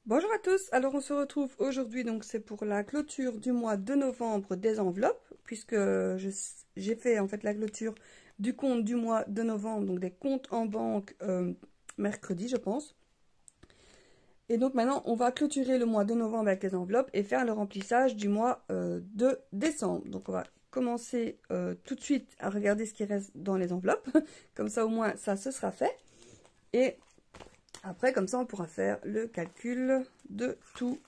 Bonjour à tous, alors on se retrouve aujourd'hui, donc c'est pour la clôture du mois de novembre des enveloppes, puisque j'ai fait en fait la clôture du compte du mois de novembre, donc des comptes en banque mercredi je pense. Et donc maintenant on va clôturer le mois de novembre avec les enveloppes et faire le remplissage du mois de décembre. Donc on va commencer tout de suite à regarder ce qui reste dans les enveloppes, comme ça au moins ça se sera fait. Et après, comme ça, on pourra faire le calcul de tout.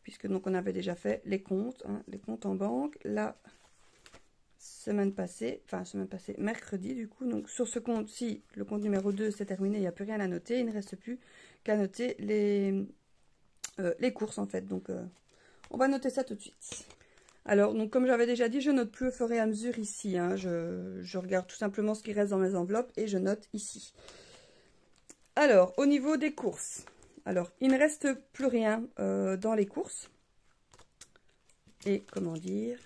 Puisque donc on avait déjà fait les comptes en banque. La semaine passée, mercredi du coup. Donc sur ce compte-ci, le compte numéro 2, c'est terminé, il n'y a plus rien à noter. Il ne reste plus qu'à noter les courses en fait. Donc on va noter ça tout de suite. Alors, donc comme j'avais déjà dit, je note plus au fur et à mesure ici. Je regarde tout simplement ce qui reste dans mes enveloppes et je note ici. Alors, au niveau des courses, alors il ne reste plus rien dans les courses. Et comment dire,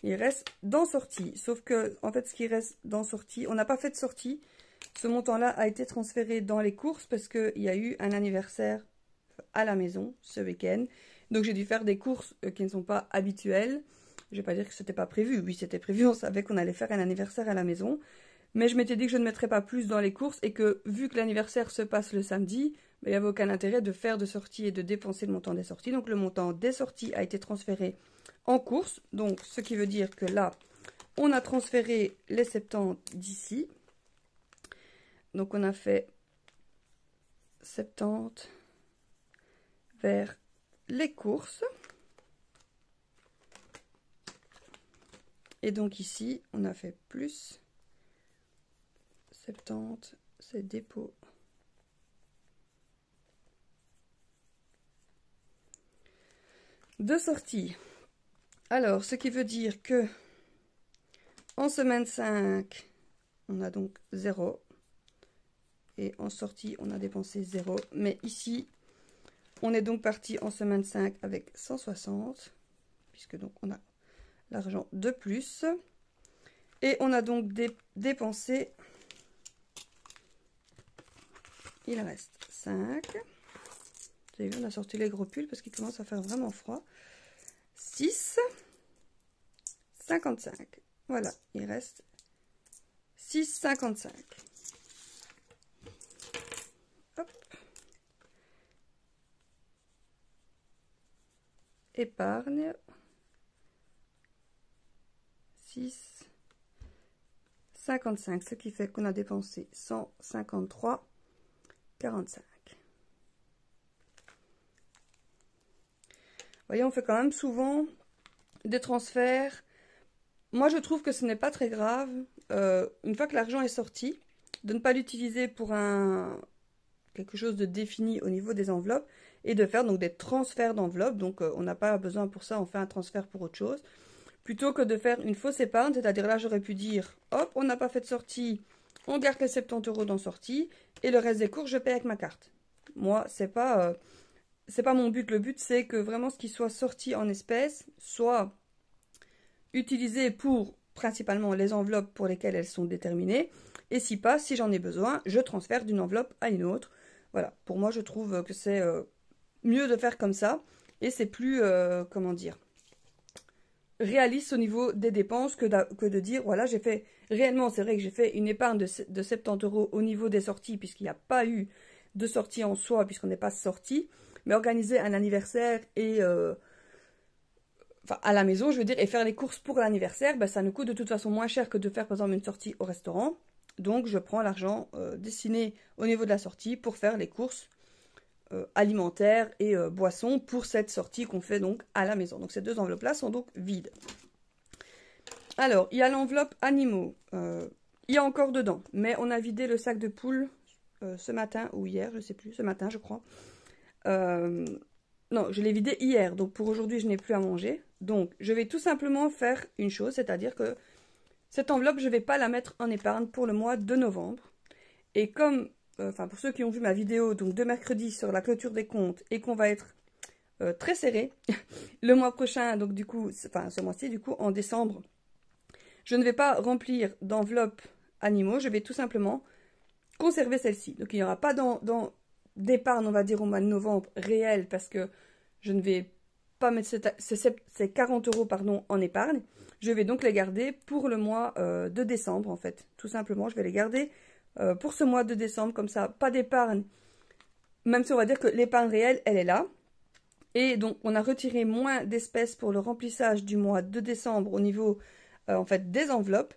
il reste dans sortie. Sauf que, en fait, ce qui reste dans sortie, on n'a pas fait de sortie. Ce montant-là a été transféré dans les courses parce qu'il y a eu un anniversaire à la maison ce week-end. Donc j'ai dû faire des courses qui ne sont pas habituelles. Je ne vais pas dire que ce n'était pas prévu. Oui, c'était prévu, on savait qu'on allait faire un anniversaire à la maison. Mais je m'étais dit que je ne mettrais pas plus dans les courses et que vu que l'anniversaire se passe le samedi, il n'y avait aucun intérêt de faire de sorties et de dépenser le montant des sorties. Donc le montant des sorties a été transféré en courses. Donc ce qui veut dire que là, on a transféré les 70 d'ici. Donc on a fait 70 vers les courses. Et donc ici, on a fait plus 70, c'est dépôt. De sortie. Alors, ce qui veut dire que en semaine 5, on a donc 0. Et en sortie, on a dépensé 0. Mais ici, on est donc parti en semaine 5 avec 160. Puisque donc on a l'argent de plus. Et on a donc dépensé, il reste 5. Vous avez vu, on a sorti les gros pulls parce qu'il commence à faire vraiment froid. 6, 55. Voilà, il reste 6,55. Hop. Épargne. 6,55, ce qui fait qu'on a dépensé 153,45. Voyez, on fait quand même souvent des transferts. Moi, je trouve que ce n'est pas très grave, une fois que l'argent est sorti, de ne pas l'utiliser pour quelque chose de défini au niveau des enveloppes et de faire donc des transferts d'enveloppes. Donc, on n'a pas besoin pour ça, on fait un transfert pour autre chose. Plutôt que de faire une fausse épargne, c'est-à-dire là, j'aurais pu dire, hop, on n'a pas fait de sortie, on garde les 70 € dans sortie et le reste des courses, je paye avec ma carte. Moi, c'est pas mon but. Le but, c'est que vraiment ce qui soit sorti en espèces soit utilisé pour principalement les enveloppes pour lesquelles elles sont déterminées. Et si pas, si j'en ai besoin, je transfère d'une enveloppe à une autre. Voilà, pour moi, je trouve que c'est mieux de faire comme ça. Et c'est plus, comment dire, réaliste au niveau des dépenses que de dire, voilà, j'ai fait, réellement, c'est vrai que j'ai fait une épargne de 70 € au niveau des sorties, puisqu'il n'y a pas eu de sortie en soi, puisqu'on n'est pas sorti. Mais organiser un anniversaire et à la maison, je veux dire, et faire les courses pour l'anniversaire, ben, ça nous coûte de toute façon moins cher que de faire par exemple une sortie au restaurant. Donc je prends l'argent destiné au niveau de la sortie pour faire les courses alimentaires et boissons pour cette sortie qu'on fait donc à la maison. Donc ces deux enveloppes-là sont donc vides. Alors, il y a l'enveloppe animaux. Il y a encore dedans, mais on a vidé le sac de poules ce matin ou hier, je ne sais plus, ce matin je crois. Non, je l'ai vidé hier, donc pour aujourd'hui, je n'ai plus à manger. Donc, je vais tout simplement faire une chose, c'est-à-dire que cette enveloppe, je ne vais pas la mettre en épargne pour le mois de novembre. Et comme, pour ceux qui ont vu ma vidéo donc de mercredi sur la clôture des comptes et qu'on va être très serré le mois prochain, donc du coup, ce mois-ci, du coup, en décembre, je ne vais pas remplir d'enveloppe animaux, je vais tout simplement conserver celle-ci. Donc, il n'y aura pas d'épargne, on va dire, au mois de novembre réel, parce que je ne vais pas mettre ces 40 euros pardon, en épargne. Je vais donc les garder pour le mois de décembre, en fait. Tout simplement, je vais les garder pour ce mois de décembre, comme ça, pas d'épargne. Même si on va dire que l'épargne réelle, elle est là. Et donc, on a retiré moins d'espèces pour le remplissage du mois de décembre au niveau, en fait, des enveloppes.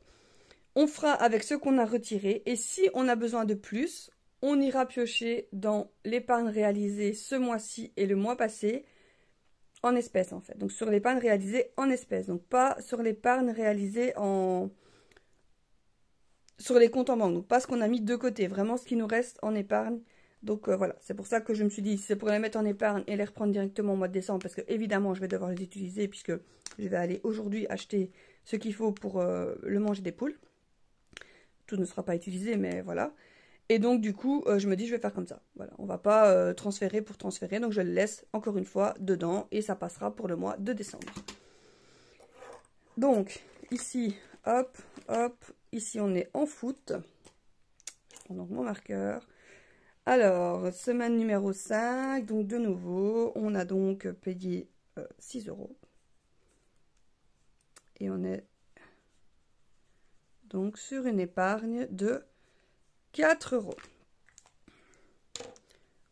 On fera avec ce qu'on a retiré. Et si on a besoin de plus, on ira piocher dans l'épargne réalisée ce mois-ci et le mois passé en espèces, en fait. Donc, sur l'épargne réalisée en espèces. Donc, pas sur l'épargne réalisée sur les comptes en banque. Donc, pas ce qu'on a mis de côté. Vraiment, ce qui nous reste en épargne. Donc voilà, c'est pour ça que je me suis dit, c'est pour les mettre en épargne et les reprendre directement au mois de décembre, parce que évidemment, je vais devoir les utiliser, puisque je vais aller aujourd'hui acheter ce qu'il faut pour le manger des poules. Tout ne sera pas utilisé, mais voilà. Et donc, du coup, je me dis, je vais faire comme ça. Voilà, on va pas transférer pour transférer, donc je le laisse encore une fois dedans, et ça passera pour le mois de décembre. Donc, ici, hop, hop, ici on est en foot. Je prends donc mon marqueur. Alors, semaine numéro 5, donc de nouveau, on a donc payé 6 euros. Et on est donc sur une épargne de 4 euros.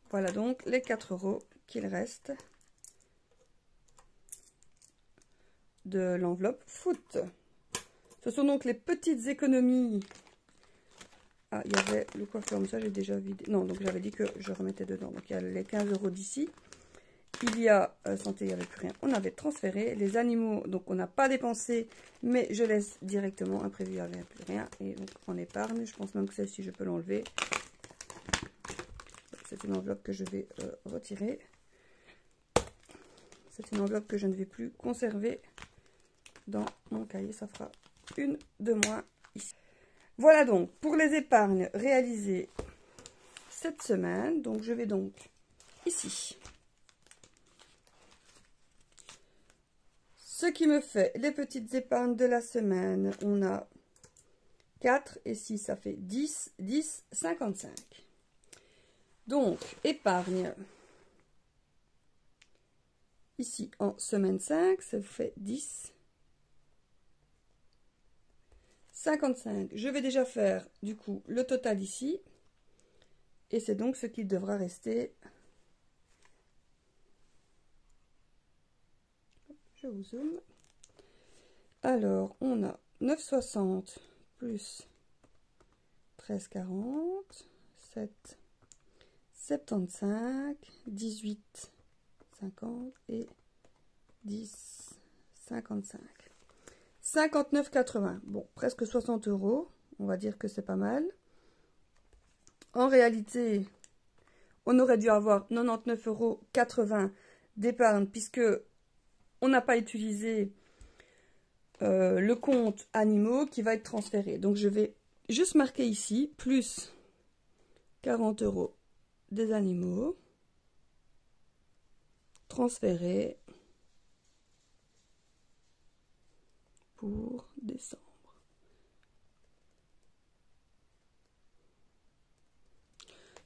Voilà donc les 4 euros qu'il reste de l'enveloppe foot. Ce sont donc les petites économies. Ah, il y avait le coiffeur, mais ça j'ai déjà vidé. Non, donc j'avais dit que je remettais dedans. Donc il y a les 15 euros d'ici. Il y a santé, il n'y avait plus rien. On avait transféré. Les animaux, donc on n'a pas dépensé, mais je laisse directement. Imprévu, il n'y avait plus rien. Et donc en épargne, je pense même que celle-ci, je peux l'enlever. C'est une enveloppe que je vais retirer. C'est une enveloppe que je ne vais plus conserver dans mon cahier. Ça fera une de moins ici. Voilà donc pour les épargnes réalisées cette semaine. Donc je vais donc ici. Ce qui me fait les petites épargnes de la semaine. On a 4 et 6, ça fait 10, 10, 55. Donc épargne. Ici en semaine 5, ça fait 10. 55. Je vais déjà faire du coup le total ici. Et c'est donc ce qui devra rester. Je vous zoome. Alors, on a 9,60 plus 13,40, 7, 75, 18, 50 et 10, 55. 59,80. Bon, presque 60 euros. On va dire que c'est pas mal. En réalité, on aurait dû avoir 99,80 euros d'épargne puisque on n'a pas utilisé le compte animaux qui va être transféré. Donc, je vais juste marquer ici, plus 40 euros des animaux transférés pour décembre.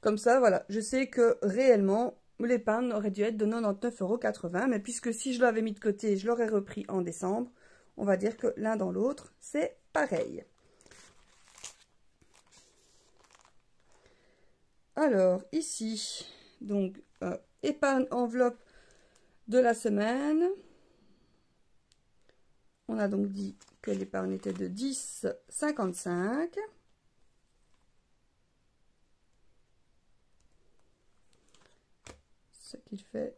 Comme ça, voilà, je sais que réellement, l'épargne aurait dû être de 99,80 €, mais puisque si je l'avais mis de côté, je l'aurais repris en décembre, on va dire que l'un dans l'autre, c'est pareil. Alors, ici, donc, épargne enveloppe de la semaine. On a donc dit que l'épargne était de 10,55 €. Ce qui fait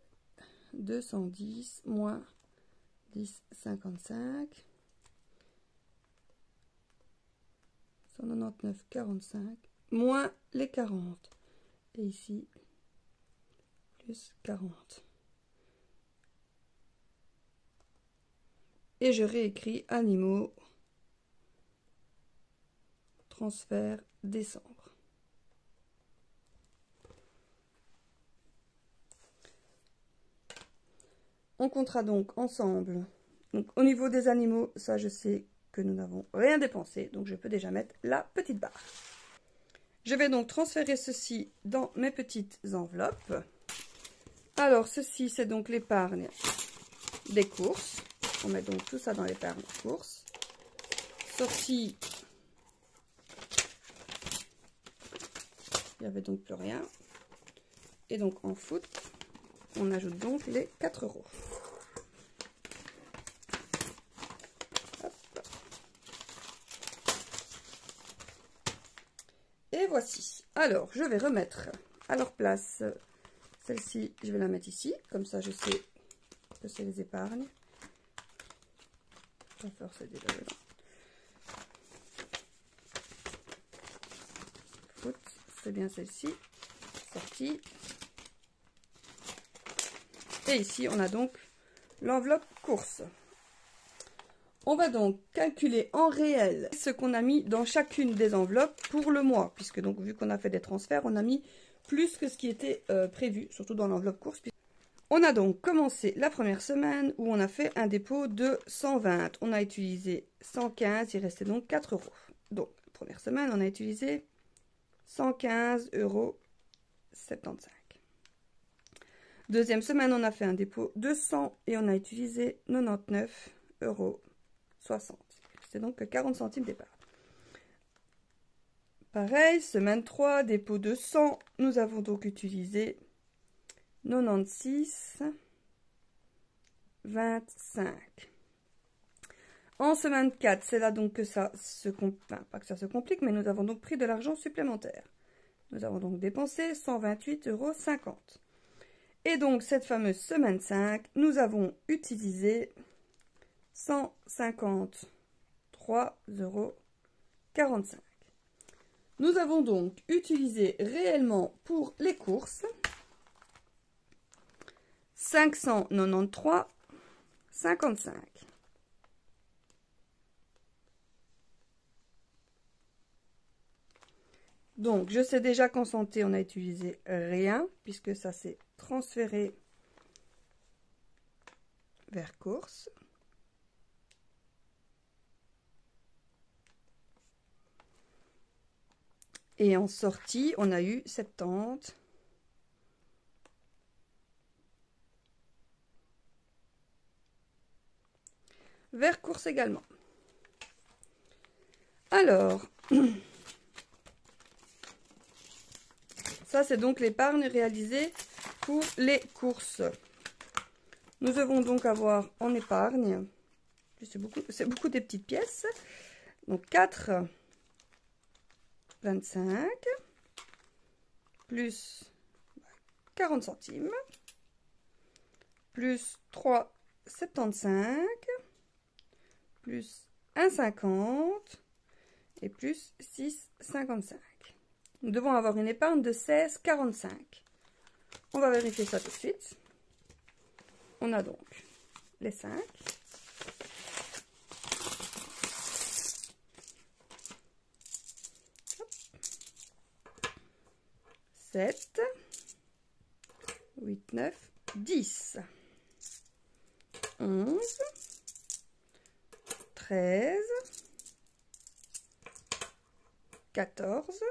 210 moins 10,55. 199,45 moins les 40. Et ici, plus 40. Et je réécris animaux, transfert décembre. On comptera donc ensemble. Donc, au niveau des animaux, ça je sais que nous n'avons rien dépensé. Donc je peux déjà mettre la petite barre. Je vais donc transférer ceci dans mes petites enveloppes. Alors, ceci, c'est donc l'épargne des courses. On met donc tout ça dans l'épargne des courses. Sortie, il n'y avait donc plus rien. Et donc en foot, on ajoute donc les 4 €. Hop. Et voici. Alors, je vais remettre à leur place celle-ci. Je vais la mettre ici. Comme ça, je sais que c'est les épargnes. Je vais faire c'est déjà dedans. Foot, c'est bien celle-ci. Sortie. Et ici, on a donc l'enveloppe course. On va donc calculer en réel ce qu'on a mis dans chacune des enveloppes pour le mois. Puisque donc, vu qu'on a fait des transferts, on a mis plus que ce qui était prévu, surtout dans l'enveloppe course. On a donc commencé la première semaine où on a fait un dépôt de 120. On a utilisé 115, il restait donc 4 €. Donc, première semaine, on a utilisé 115,75 €. Deuxième semaine, on a fait un dépôt de 100 et on a utilisé 99,60 €. C'est donc 40 centimes d'épargne. Pareil, semaine 3, dépôt de 100. Nous avons donc utilisé 96,25 €. En semaine 4, c'est là donc que ça se complique, enfin, pas que ça se complique, mais nous avons donc pris de l'argent supplémentaire. Nous avons donc dépensé 128,50 €. Et donc, cette fameuse semaine 5, nous avons utilisé 153,45 €. Nous avons donc utilisé réellement pour les courses 593,55 €. Donc, je sais déjà qu'en santé, on a utilisé rien, puisque ça s'est transféré vers courses. Et en sortie, on a eu 70. Vers courses également. Alors, ça c'est donc l'épargne réalisée pour les courses. Nous devons donc avoir en épargne, c'est beaucoup des petites pièces, donc 4,25 plus 40 centimes plus 3,75 plus 1,50 et plus 6,55. Nous devons avoir une épargne de 16,45. On va vérifier ça tout de suite. On a donc les 5. Hop. 7, 8, 9, 10, 11, 13, 14,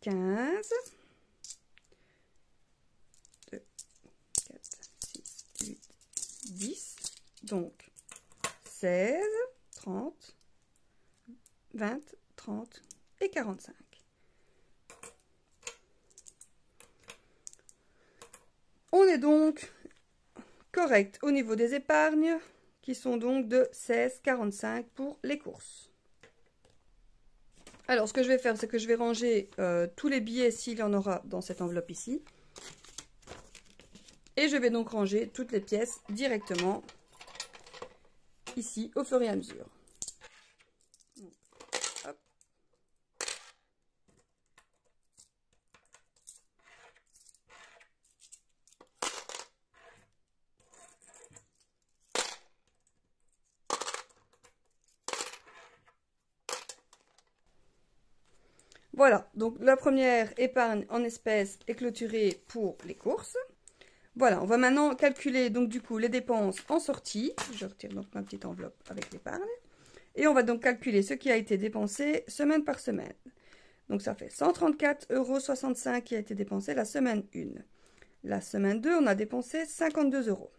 15, 2, 4, 6, 8, 10, donc 16, 30, 20, 30 et 45. On est donc correct au niveau des épargnes qui sont donc de 16,45 pour les courses. Alors, ce que je vais faire, c'est que je vais ranger tous les billets s'il y en aura dans cette enveloppe ici. Et je vais donc ranger toutes les pièces directement ici au fur et à mesure. Hop. Voilà, donc la première épargne en espèces est clôturée pour les courses. Voilà, on va maintenant calculer donc du coup les dépenses en sortie. Je retire donc ma petite enveloppe avec l'épargne. Et on va donc calculer ce qui a été dépensé semaine par semaine. Donc ça fait 134,65 € qui a été dépensé la semaine 1. La semaine 2, on a dépensé 52 €.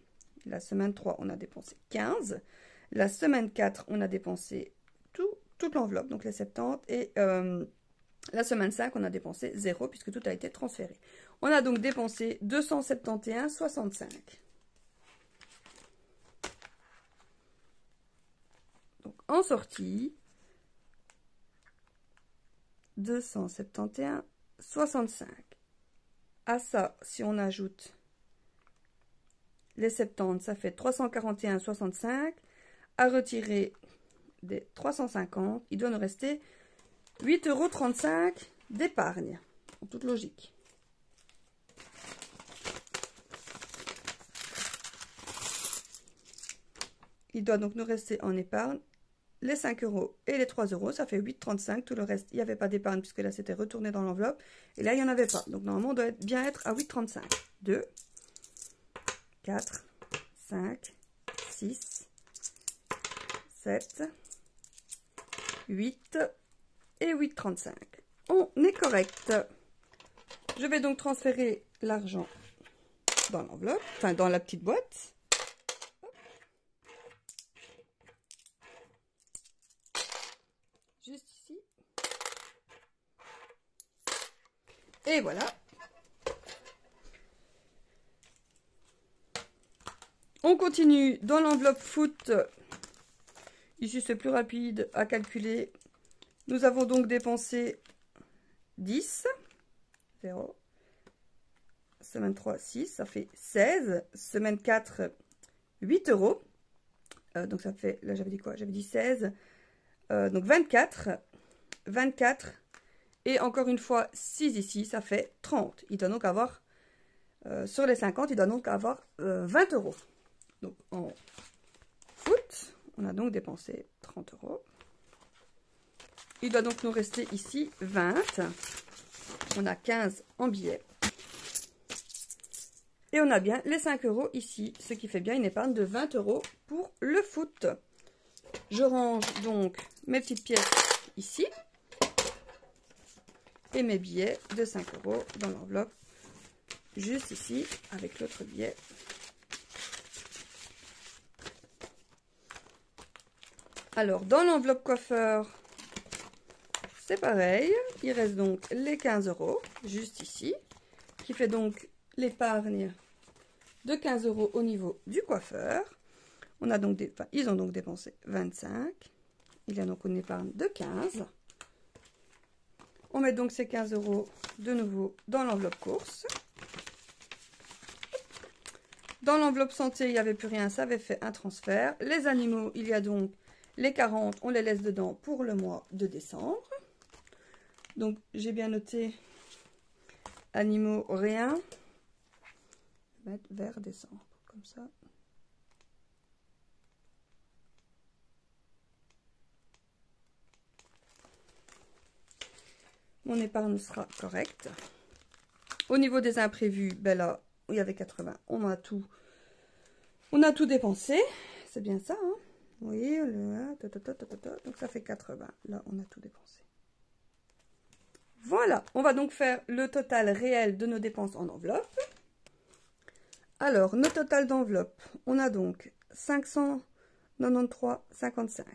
La semaine 3, on a dépensé 15. La semaine 4, on a dépensé toute l'enveloppe, donc les 70. Et la semaine 5, on a dépensé 0 puisque tout a été transféré. On a donc dépensé 271,65 €. Donc en sortie, 271,65 €. À ça, si on ajoute les 70, ça fait 341,65 €. À retirer des 350, il doit nous rester 8,35 € d'épargne, en toute logique. Il doit donc nous rester en épargne les 5 € et les 3 €, ça fait 8,35 €. Tout le reste, il n'y avait pas d'épargne puisque là, c'était retourné dans l'enveloppe. Et là, il n'y en avait pas. Donc, normalement, on doit bien être à 8,35 €. 2, 4, 5, 6, 7, 8 et 8,35 €. On est correct. Je vais donc transférer l'argent dans l'enveloppe, enfin dans la petite boîte. Juste ici. Et voilà. On continue dans l'enveloppe foot. Ici, c'est plus rapide à calculer. Nous avons donc dépensé 10. 0. Semaine 3, 6. Ça fait 16. Semaine 4, 8 €. Donc ça fait, là j'avais dit quoi? J'avais dit 16. Donc 24. 24. Et encore une fois, 6 ici, ça fait 30. Il doit donc avoir, sur les 50, il doit donc avoir 20 €. Donc en foot, on a donc dépensé 30 €. Il doit donc nous rester ici 20. On a 15 en billets. Et on a bien les 5 € ici, ce qui fait bien une épargne de 20 € pour le foot. Je range donc mes petites pièces ici. Et mes billets de 5 € dans l'enveloppe, juste ici, avec l'autre billet. Alors, dans l'enveloppe coiffeur, c'est pareil. Il reste donc les 15 €, juste ici, qui fait donc l'épargne de 15 € au niveau du coiffeur. On a donc ils ont donc dépensé 25. Il y a donc une épargne de 15. On met donc ces 15 € de nouveau dans l'enveloppe course. Dans l'enveloppe santé, il n'y avait plus rien, ça avait fait un transfert. Les animaux, il y a donc les 40, on les laisse dedans pour le mois de décembre. Donc, j'ai bien noté animaux, rien. Je vais mettre vers décembre, comme ça. Mon épargne sera correcte. Au niveau des imprévus, ben là, il y avait 80. On a tout dépensé. C'est bien ça, hein? Oui, donc ça fait 80. Là, on a tout dépensé. Voilà, on va donc faire le total réel de nos dépenses en enveloppe. Alors, nos totales d'enveloppe, on a donc 593,55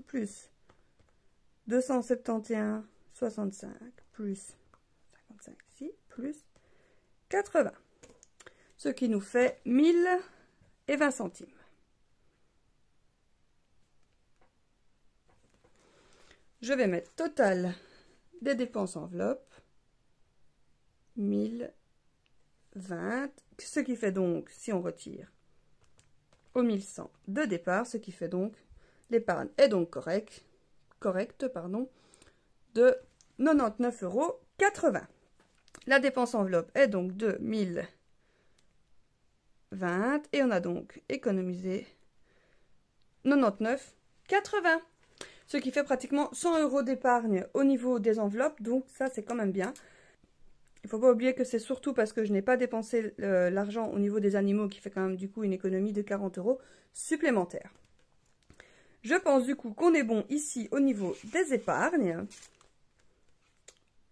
plus 271,65 plus 55 ici, plus 80. Ce qui nous fait 1020 centimes. Je vais mettre total des dépenses enveloppe 1020, ce qui fait donc, si on retire au 1100 de départ, ce qui fait donc, l'épargne est donc correcte, de 99,80 €. La dépense enveloppe est donc de 1020 et on a donc économisé 99,80 €. Ce qui fait pratiquement 100 € d'épargne au niveau des enveloppes, donc ça c'est quand même bien. Il ne faut pas oublier que c'est surtout parce que je n'ai pas dépensé l'argent au niveau des animaux qui fait quand même du coup une économie de 40 € supplémentaires. Je pense du coup qu'on est bon ici au niveau des épargnes.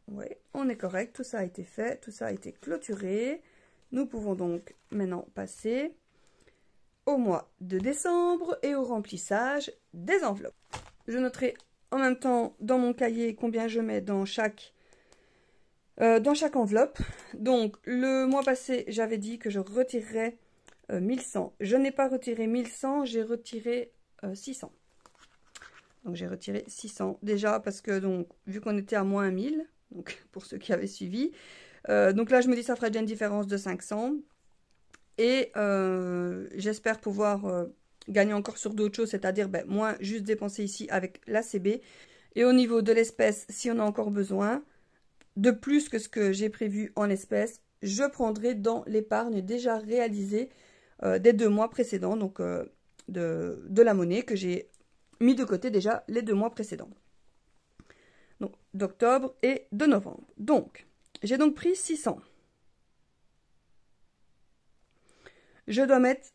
Oui, on est correct, tout ça a été fait, tout ça a été clôturé. Nous pouvons donc maintenant passer au mois de décembre et au remplissage des enveloppes. Je noterai en même temps dans mon cahier combien je mets dans chaque enveloppe. Donc le mois passé, j'avais dit que je retirerais 1100. Je n'ai pas retiré 1100, j'ai retiré 600. Donc j'ai retiré 600 déjà parce que donc vu qu'on était à moins 1000, donc pour ceux qui avaient suivi, donc là je me dis ça ferait déjà une différence de 500 et j'espère pouvoir gagner encore sur d'autres choses, c'est-à-dire moins juste dépenser ici avec l'ACB et au niveau de l'espèce, si on a encore besoin de plus que ce que j'ai prévu en espèces, je prendrai dans l'épargne déjà réalisée des 2 mois précédents, donc de la monnaie que j'ai mis de côté déjà les 2 mois précédents. Donc d'octobre et de novembre. Donc, j'ai donc pris 600. Je dois mettre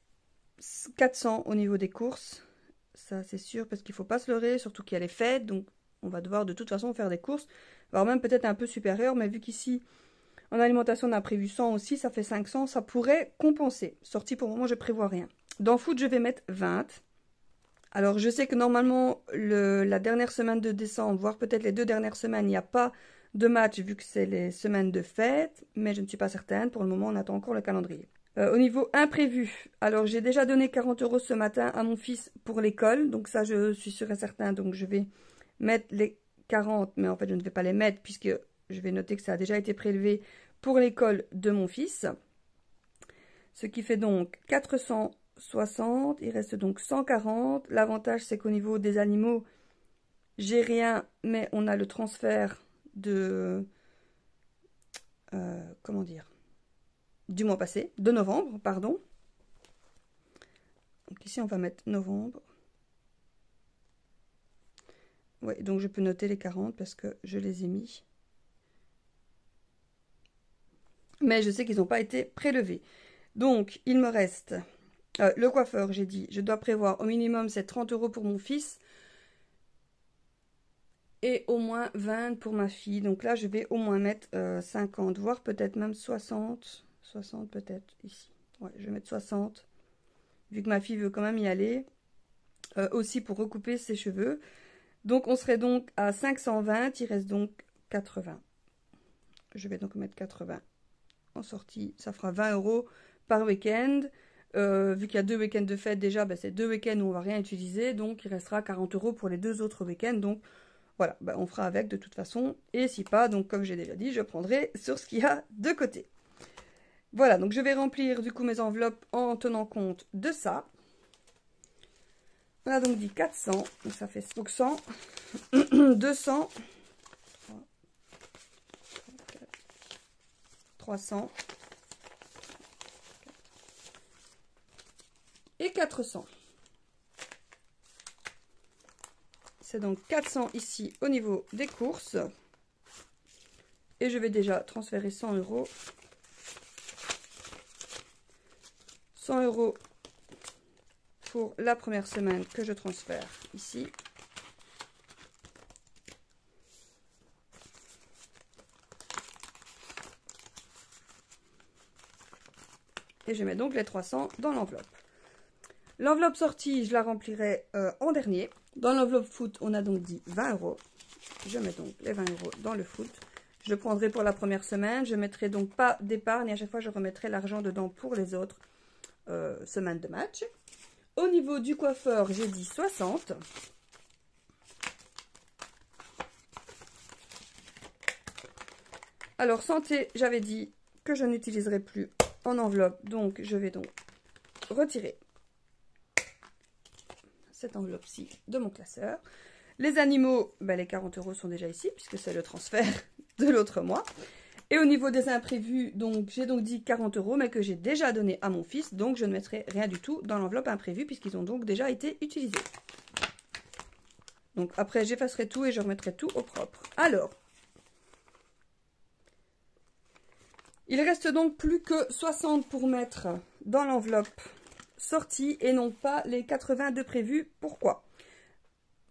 400 au niveau des courses. Ça, c'est sûr, parce qu'il ne faut pas se leurrer, surtout qu'il y a les fêtes. Donc, on va devoir de toute façon faire des courses. Voire même peut-être un peu supérieur, mais vu qu'ici, en alimentation, on a prévu 100 aussi, ça fait 500. Ça pourrait compenser. Sortie pour le moment, je prévois rien. Dans foot, je vais mettre 20. Alors, je sais que normalement, la dernière semaine de décembre, voire peut-être les 2 dernières semaines, il n'y a pas de match vu que c'est les semaines de fête, mais je ne suis pas certaine. Pour le moment, on attend encore le calendrier. Au niveau imprévu, alors j'ai déjà donné 40 € ce matin à mon fils pour l'école, donc ça, je suis sûre et certain, donc je vais mettre les 40, mais en fait, je ne vais pas les mettre puisque je vais noter que ça a déjà été prélevé pour l'école de mon fils. Ce qui fait donc 460, il reste donc 140. L'avantage, c'est qu'au niveau des animaux, j'ai rien, mais on a le transfert de... comment dire, du mois passé, de novembre, pardon. Donc ici, on va mettre novembre. Oui, donc je peux noter les 40 parce que je les ai mis. Mais je sais qu'ils n'ont pas été prélevés. Donc, il me reste le coiffeur, j'ai dit, je dois prévoir au minimum c'est 30 € pour mon fils. Et au moins 20 pour ma fille. Donc là, je vais au moins mettre 50, voire peut-être même 60. 60 peut-être ici. Ouais, je vais mettre 60. Vu que ma fille veut quand même y aller. Aussi pour recouper ses cheveux. Donc on serait donc à 520. Il reste donc 80. Je vais donc mettre 80 en sortie. Ça fera 20 € par week-end. Vu qu'il y a 2 week-ends de fête déjà, c'est 2 week-ends où on va rien utiliser. Donc il restera 40 € pour les 2 autres week-ends. Donc voilà, on fera avec de toute façon. Et si pas, donc comme j'ai déjà dit, je prendrai sur ce qu'il y a de côté. Voilà, donc je vais remplir du coup mes enveloppes en tenant compte de ça. On a donc dit 400, donc ça fait donc 100, 200, 300 et 400. C'est donc 400 ici au niveau des courses. Et je vais déjà transférer 100 €. 100 € pour la première semaine que je transfère ici. Et je mets donc les 300 dans l'enveloppe. L'enveloppe sortie, je la remplirai en dernier. Dans l'enveloppe foot, on a donc dit 20 €. Je mets donc les 20 € dans le foot. Je prendrai pour la première semaine. Je ne mettrai donc pas d'épargne. Et à chaque fois, je remettrai l'argent dedans pour les autres semaines de match. Au niveau du coiffeur, j'ai dit 60. Alors, santé, j'avais dit que je n'utiliserai plus en enveloppe. Donc, je vais donc retirer cette enveloppe-ci de mon classeur. Les animaux, les 40 € sont déjà ici, puisque c'est le transfert de l'autre mois. Et au niveau des imprévus, donc j'ai donc dit 40 €, mais que j'ai déjà donné à mon fils. Donc, je ne mettrai rien du tout dans l'enveloppe imprévue, puisqu'ils ont donc déjà été utilisés. Donc, après, j'effacerai tout et je remettrai tout au propre. Alors, Il reste donc plus que 60 pour mettre dans l'enveloppe sortie et non pas les 80 de prévus. Pourquoi?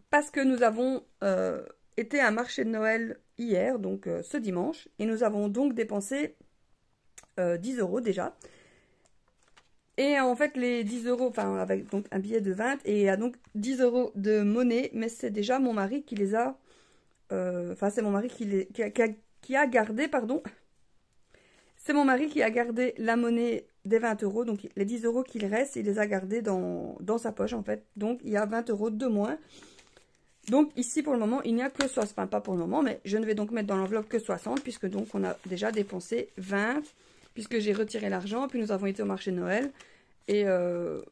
Parce que nous avons été à un marché de Noël hier, donc ce dimanche, et nous avons donc dépensé 10 € déjà. Et en fait, les 10 €, enfin avec donc un billet de 20, et il y a donc 10 € de monnaie, mais c'est déjà mon mari qui les a, enfin c'est mon mari qui a gardé, pardon. C'est mon mari qui a gardé la monnaie des 20 €, donc les 10 € qu'il reste, il les a gardés dans sa poche en fait. Donc il y a 20 € de moins. Donc ici pour le moment, il n'y a que 60, enfin pas pour le moment, mais je ne vais donc mettre dans l'enveloppe que 60, puisque donc on a déjà dépensé 20, puisque j'ai retiré l'argent, puis nous avons été au marché de Noël. Et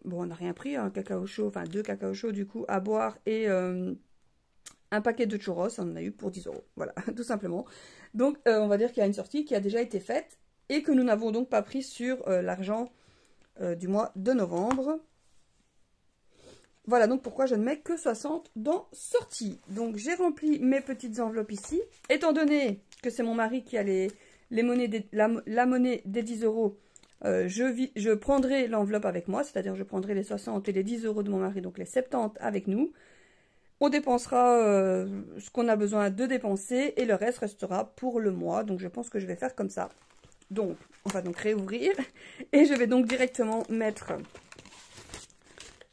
bon, on n'a rien pris, un cacao chaud, enfin 2 cacao chauds du coup à boire et un paquet de churros, on en a eu pour 10 €. Voilà, tout simplement. Donc on va dire qu'il y a une sortie qui a déjà été faite et que nous n'avons donc pas pris sur l'argent du mois de novembre. Voilà donc pourquoi je ne mets que 60 dans sortie. Donc j'ai rempli mes petites enveloppes ici. Étant donné que c'est mon mari qui a les monnaies la monnaie des 10 €, je prendrai l'enveloppe avec moi, c'est-à-dire je prendrai les 60 et les 10 € de mon mari, donc les 70 avec nous. On dépensera ce qu'on a besoin de dépenser et le reste restera pour le mois. Donc je pense que je vais faire comme ça. Donc on va donc réouvrir et je vais donc directement mettre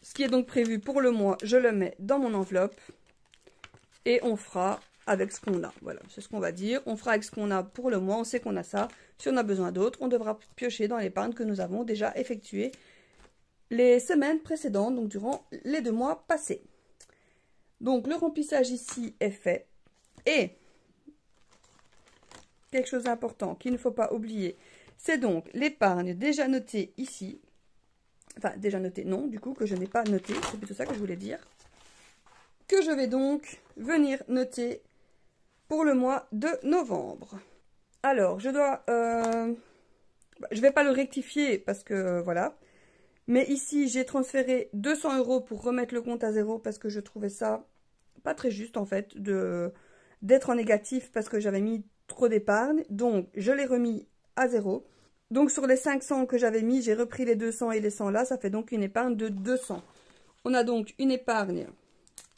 ce qui est donc prévu pour le mois. Je le mets dans mon enveloppe et on fera avec ce qu'on a. Voilà, c'est ce qu'on va dire. On fera avec ce qu'on a pour le mois. On sait qu'on a ça. Si on a besoin d'autres, on devra piocher dans l'épargne que nous avons déjà effectuée les semaines précédentes, donc durant les 2 mois passés. Donc le remplissage ici est fait. Et quelque chose d'important qu'il ne faut pas oublier, c'est donc l'épargne déjà notée ici. Enfin, déjà notée, non, du coup, que je n'ai pas noté. C'est plutôt ça que je voulais dire. Que je vais donc venir noter pour le mois de novembre. Alors, je dois... je vais pas le rectifier parce que, voilà. Mais ici, j'ai transféré 200 € pour remettre le compte à zéro parce que je trouvais ça pas très juste, en fait, d'être en négatif parce que j'avais mis trop d'épargne. Donc, je l'ai remis à zéro. Donc, sur les 500 que j'avais mis, j'ai repris les 200 et les 100 là. Ça fait donc une épargne de 200. On a donc une épargne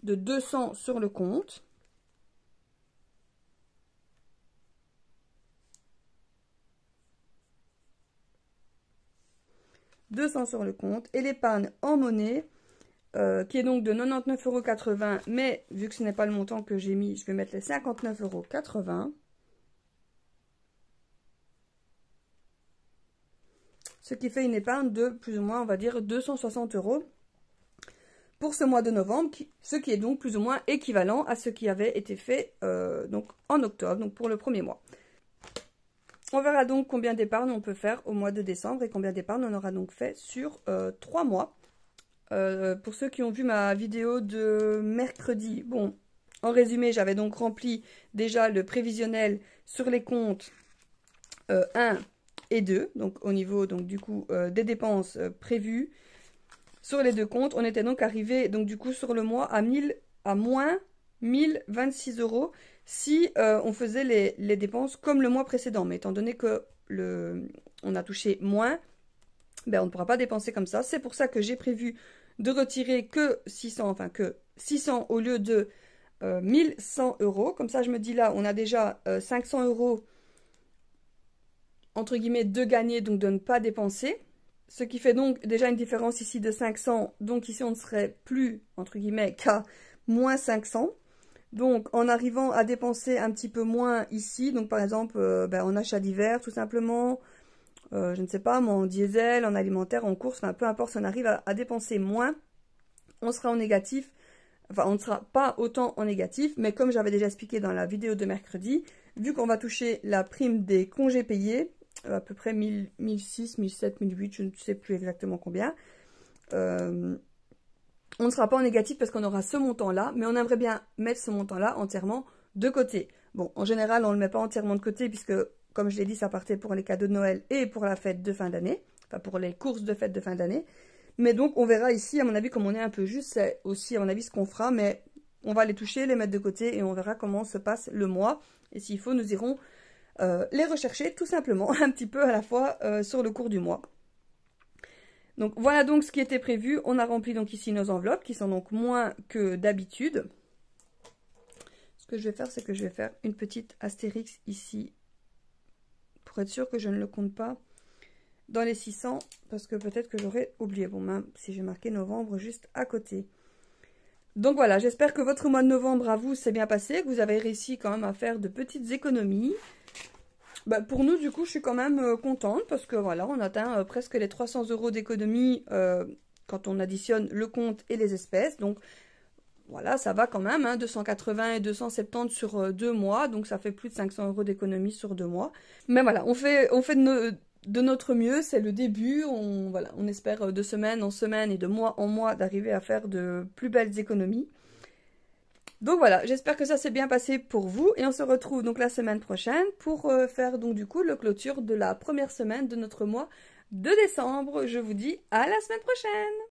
de 200 sur le compte. Sur le compte. Et l'épargne en monnaie, qui est donc de 99,80 €. Mais, vu que ce n'est pas le montant que j'ai mis, je vais mettre les 59,80 €. Ce qui fait une épargne de plus ou moins, on va dire, 260 € pour ce mois de novembre, ce qui est donc plus ou moins équivalent à ce qui avait été fait donc en octobre, donc pour le premier mois. On verra donc combien d'épargne on peut faire au mois de décembre et combien d'épargne on aura donc fait sur 3 mois. Pour ceux qui ont vu ma vidéo de mercredi, bon, en résumé, j'avais donc rempli déjà le prévisionnel sur les comptes 1 et 2, donc au niveau donc du coup des dépenses prévues sur les 2 comptes. On était donc arrivé donc du coup sur le mois à moins 1026 € si on faisait les dépenses comme le mois précédent. Mais étant donné que on a touché moins, ben on ne pourra pas dépenser comme ça. C'est pour ça que j'ai prévu de retirer que 600, enfin que 600 au lieu de 1100 €. Comme ça, je me dis là, on a déjà 500 € entre guillemets de gagner, donc de ne pas dépenser. Ce qui fait donc déjà une différence ici de 500. Donc ici, on ne serait plus, entre guillemets, qu'à moins 500. Donc, en arrivant à dépenser un petit peu moins ici, donc par exemple, en achat d'hiver, tout simplement, je ne sais pas, moi, en diesel, en alimentaire, en course, enfin, peu importe, si on arrive à dépenser moins, on sera en négatif. Enfin, on ne sera pas autant en négatif, mais comme j'avais déjà expliqué dans la vidéo de mercredi, vu qu'on va toucher la prime des congés payés, à peu près 1006, 1007, 1008, je ne sais plus exactement combien, on ne sera pas en négatif parce qu'on aura ce montant-là, mais on aimerait bien mettre ce montant-là entièrement de côté. Bon, en général, on ne le met pas entièrement de côté puisque, comme je l'ai dit, ça partait pour les cadeaux de Noël et pour la fête de fin d'année, enfin pour les courses de fête de fin d'année. Mais donc, on verra ici, à mon avis, comme on est un peu juste, c'est aussi, à mon avis, ce qu'on fera, mais on va les toucher, les mettre de côté et on verra comment se passe le mois. Et s'il faut, nous irons les rechercher tout simplement un petit peu à la fois sur le cours du mois. Donc voilà donc ce qui était prévu. On a rempli donc ici nos enveloppes qui sont donc moins que d'habitude. Ce que je vais faire, c'est que je vais faire une petite astérix ici pour être sûr que je ne le compte pas dans les 600 parce que peut-être que j'aurais oublié. Bon, même si j'ai marqué novembre juste à côté. Donc voilà, j'espère que votre mois de novembre à vous s'est bien passé, que vous avez réussi quand même à faire de petites économies. Bah, pour nous, du coup, je suis quand même contente parce que voilà, on atteint presque les 300 € d'économie quand on additionne le compte et les espèces. Donc voilà, ça va quand même, hein, 280 et 270 sur 2 mois, donc ça fait plus de 500 € d'économie sur 2 mois. Mais voilà, on fait de notre mieux, c'est le début, voilà, on espère de semaine en semaine et de mois en mois d'arriver à faire de plus belles économies. Donc voilà, j'espère que ça s'est bien passé pour vous et on se retrouve donc la semaine prochaine pour faire donc du coup le clôture de la première semaine de notre mois de décembre. Je vous dis à la semaine prochaine!